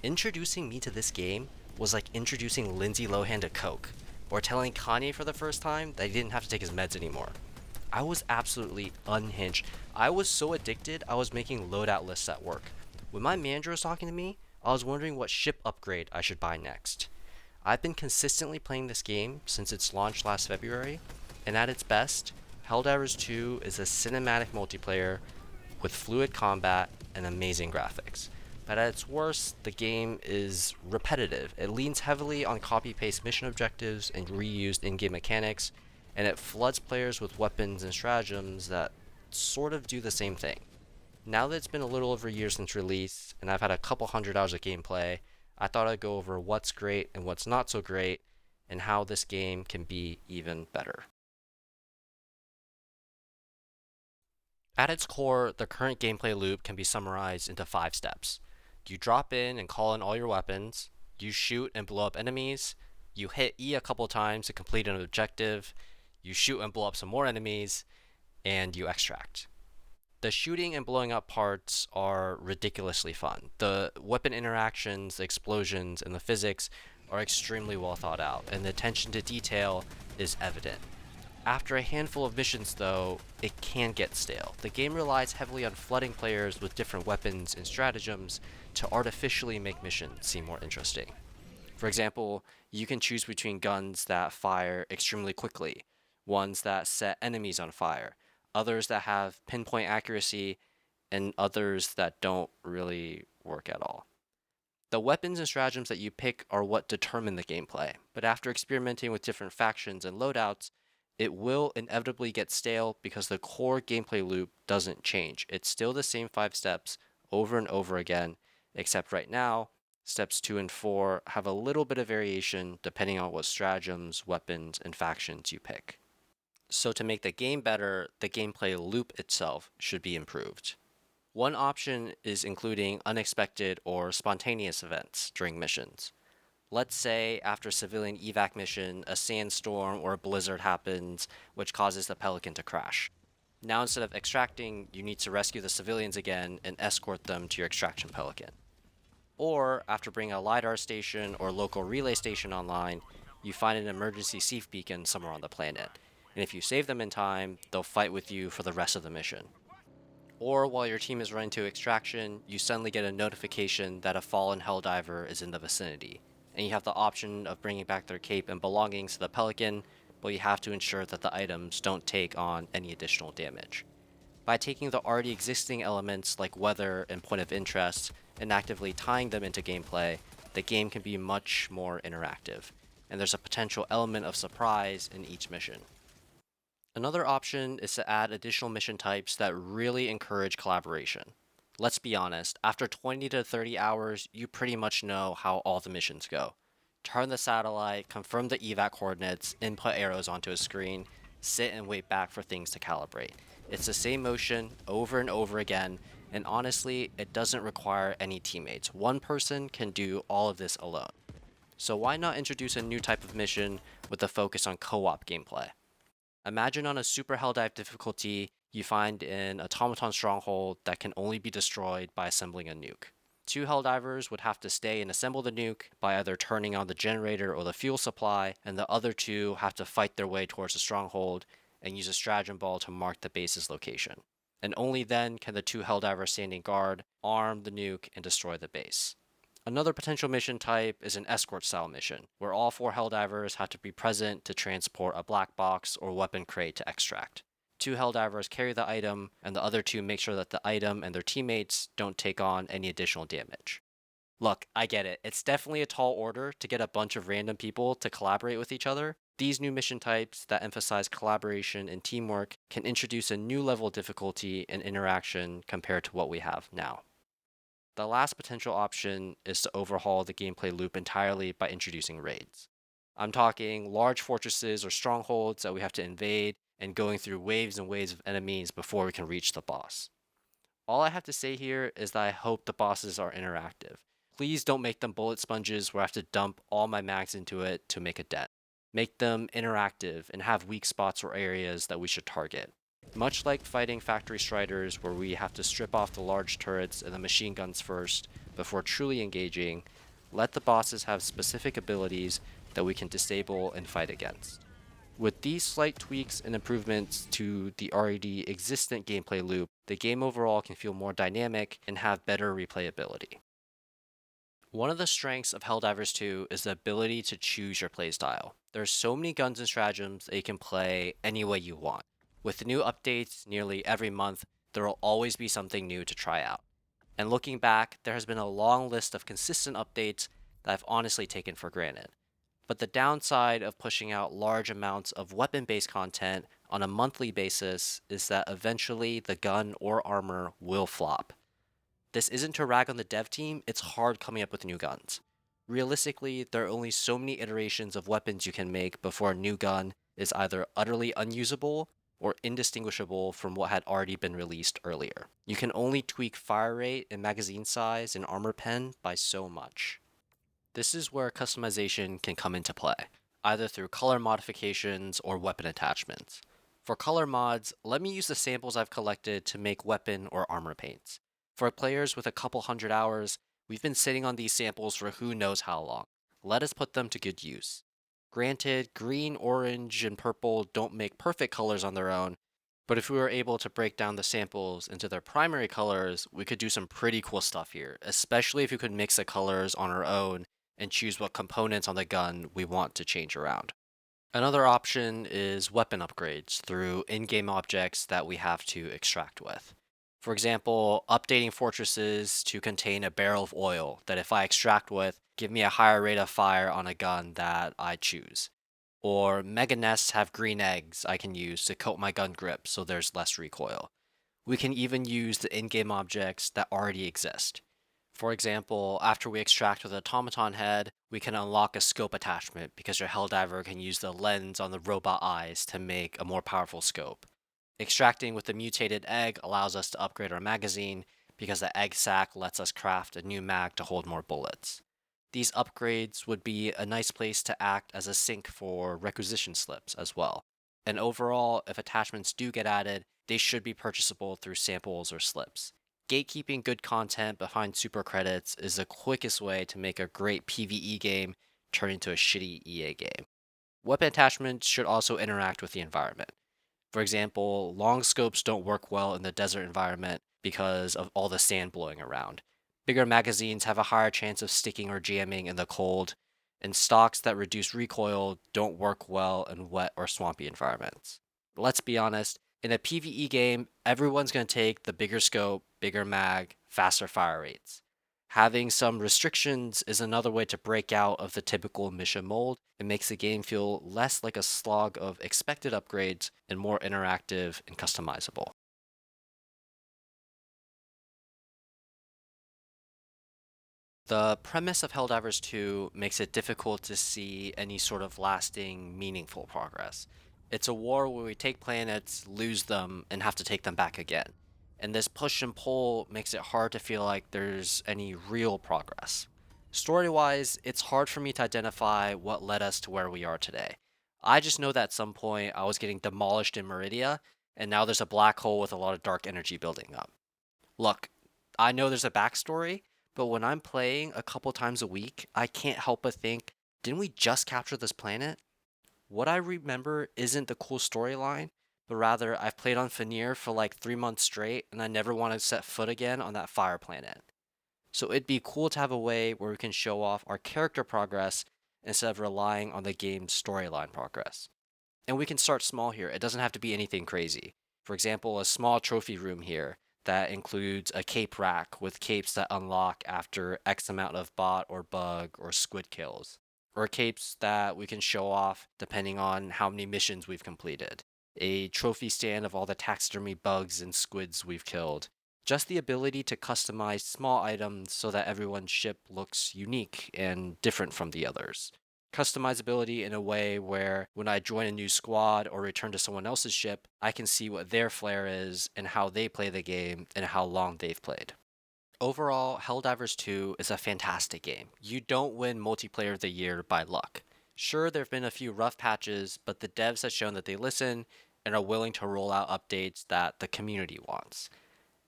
Introducing me to this game was like introducing Lindsay Lohan to Coke, or telling Kanye for the first time that he didn't have to take his meds anymore. I was absolutely unhinged. I was so addicted, I was making loadout lists at work. When my manager was talking to me, I was wondering what ship upgrade I should buy next. I've been consistently playing this game since its launch last February, and at its best, Helldivers 2 is a cinematic multiplayer with fluid combat and amazing graphics. But at its worst, the game is repetitive. It leans heavily on copy paste mission objectives and reused in game mechanics, and it floods players with weapons and stratagems that sort of do the same thing. Now that it's been a little over a year since release, and I've had a couple hundred hours of gameplay, I thought I'd go over what's great and what's not so great, and how this game can be even better. At its core, the current gameplay loop can be summarized into 5 steps. You drop in and call in all your weapons, you shoot and blow up enemies, you hit E a couple times to complete an objective, you shoot and blow up some more enemies, and you extract. The shooting and blowing up parts are ridiculously fun. The weapon interactions, the explosions, and the physics are extremely well thought out, and the attention to detail is evident. After a handful of missions, though, it can get stale. The game relies heavily on flooding players with different weapons and stratagems to artificially make missions seem more interesting. For example, you can choose between guns that fire extremely quickly, ones that set enemies on fire, others that have pinpoint accuracy, and others that don't really work at all. The weapons and stratagems that you pick are what determine the gameplay, but after experimenting with different factions and loadouts, it will inevitably get stale because the core gameplay loop doesn't change. It's still the same 5 steps over and over again, except right now, steps 2 and 4 have a little bit of variation depending on what stratagems, weapons, and factions you pick. So to make the game better, the gameplay loop itself should be improved. One option is including unexpected or spontaneous events during missions. Let's say after a civilian evac mission, a sandstorm or a blizzard happens, which causes the Pelican to crash. Now instead of extracting, you need to rescue the civilians again and escort them to your extraction Pelican. Or after bringing a LiDAR station or local relay station online, you find an emergency safe beacon somewhere on the planet. And if you save them in time, they'll fight with you for the rest of the mission. Or while your team is running to extraction, you suddenly get a notification that a fallen Helldiver is in the vicinity, and you have the option of bringing back their cape and belongings to the Pelican, but you have to ensure that the items don't take on any additional damage. By taking the already existing elements like weather and point of interest and actively tying them into gameplay, the game can be much more interactive, and there's a potential element of surprise in each mission. Another option is to add additional mission types that really encourage collaboration. Let's be honest, after 20 to 30 hours, you pretty much know how all the missions go. Turn the satellite, confirm the evac coordinates, input arrows onto a screen, sit and wait back for things to calibrate. It's the same motion over and over again, and honestly, it doesn't require any teammates. One person can do all of this alone. So why not introduce a new type of mission with a focus on co-op gameplay? Imagine on a super Helldive difficulty, you find an automaton stronghold that can only be destroyed by assembling a nuke. 2 Helldivers would have to stay and assemble the nuke by either turning on the generator or the fuel supply, and the other 2 have to fight their way towards the stronghold and use a stratagem ball to mark the base's location. And only then can the 2 Helldivers standing guard arm the nuke and destroy the base. Another potential mission type is an escort style mission, where all 4 Helldivers have to be present to transport a black box or weapon crate to extract. 2 Helldivers carry the item, and the other 2 make sure that the item and their teammates don't take on any additional damage. Look, I get it. It's definitely a tall order to get a bunch of random people to collaborate with each other. These new mission types that emphasize collaboration and teamwork can introduce a new level of difficulty and interaction compared to what we have now. The last potential option is to overhaul the gameplay loop entirely by introducing raids. I'm talking large fortresses or strongholds that we have to invade and going through waves and waves of enemies before we can reach the boss. All I have to say here is that I hope the bosses are interactive. Please don't make them bullet sponges where I have to dump all my mags into it to make a dent. Make them interactive and have weak spots or areas that we should target. Much like fighting factory striders where we have to strip off the large turrets and the machine guns first before truly engaging, let the bosses have specific abilities that we can disable and fight against. With these slight tweaks and improvements to the already existent gameplay loop, the game overall can feel more dynamic and have better replayability. One of the strengths of Helldivers 2 is the ability to choose your playstyle. There's so many guns and stratagems that you can play any way you want. With the new updates nearly every month, there will always be something new to try out. And looking back, there has been a long list of consistent updates that I've honestly taken for granted. But the downside of pushing out large amounts of weapon based content on a monthly basis is that eventually the gun or armor will flop. This isn't to rag on the dev team, it's hard coming up with new guns. Realistically, there are only so many iterations of weapons you can make before a new gun is either utterly unusable or indistinguishable from what had already been released earlier. You can only tweak fire rate and magazine size and armor pen by so much. This is where customization can come into play, either through color modifications or weapon attachments. For color mods, let me use the samples I've collected to make weapon or armor paints. For players with a couple hundred hours, we've been sitting on these samples for who knows how long. Let us put them to good use. Granted, green, orange, and purple don't make perfect colors on their own, but if we were able to break down the samples into their primary colors, we could do some pretty cool stuff here, especially if we could mix the colors on our own and choose what components on the gun we want to change around. Another option is weapon upgrades through in-game objects that we have to extract with. For example, updating fortresses to contain a barrel of oil that if I extract with, give me a higher rate of fire on a gun that I choose. Or mega nests have green eggs I can use to coat my gun grip so there's less recoil. We can even use the in-game objects that already exist. For example, after we extract with an automaton head, we can unlock a scope attachment because your Helldiver can use the lens on the robot eyes to make a more powerful scope. Extracting with the mutated egg allows us to upgrade our magazine because the egg sac lets us craft a new mag to hold more bullets. These upgrades would be a nice place to act as a sink for requisition slips as well. And overall, if attachments do get added, they should be purchasable through samples or slips. Gatekeeping good content behind super credits is the quickest way to make a great PvE game turn into a shitty EA game. Weapon attachments should also interact with the environment. For example, long scopes don't work well in the desert environment because of all the sand blowing around. Bigger magazines have a higher chance of sticking or jamming in the cold, and stocks that reduce recoil don't work well in wet or swampy environments. Let's be honest, in a PvE game, everyone's going to take the bigger scope, bigger mag, faster fire rates. Having some restrictions is another way to break out of the typical mission mold and makes the game feel less like a slog of expected upgrades and more interactive and customizable. The premise of Helldivers 2 makes it difficult to see any sort of lasting, meaningful progress. It's a war where we take planets, lose them, and have to take them back again. And this push and pull makes it hard to feel like there's any real progress. Story wise, it's hard for me to identify what led us to where we are today. I just know that at some point I was getting demolished in Meridia, and now there's a black hole with a lot of dark energy building up. Look, I know there's a backstory, but when I'm playing a couple times a week, I can't help but think, didn't we just capture this planet? What I remember isn't the cool storyline, but rather I've played on Fenrir for like 3 months straight and I never want to set foot again on that fire planet. So it'd be cool to have a way where we can show off our character progress instead of relying on the game's storyline progress. And we can start small here. It doesn't have to be anything crazy. For example, a small trophy room here that includes a cape rack with capes that unlock after X amount of bot or bug or squid kills, or capes that we can show off depending on how many missions we've completed, a trophy stand of all the taxidermy bugs and squids we've killed. Just the ability to customize small items so that everyone's ship looks unique and different from the others. Customizability in a way where when I join a new squad or return to someone else's ship, I can see what their flair is and how they play the game and how long they've played. Overall, Helldivers 2 is a fantastic game. You don't win Multiplayer of the Year by luck. Sure, there have been a few rough patches, but the devs have shown that they listen and are willing to roll out updates that the community wants.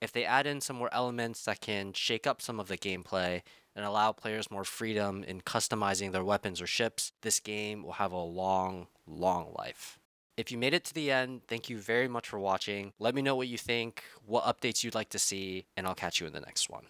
If they add in some more elements that can shake up some of the gameplay and allow players more freedom in customizing their weapons or ships, this game will have a long, long life. If you made it to the end, thank you very much for watching. Let me know what you think, what updates you'd like to see, and I'll catch you in the next one.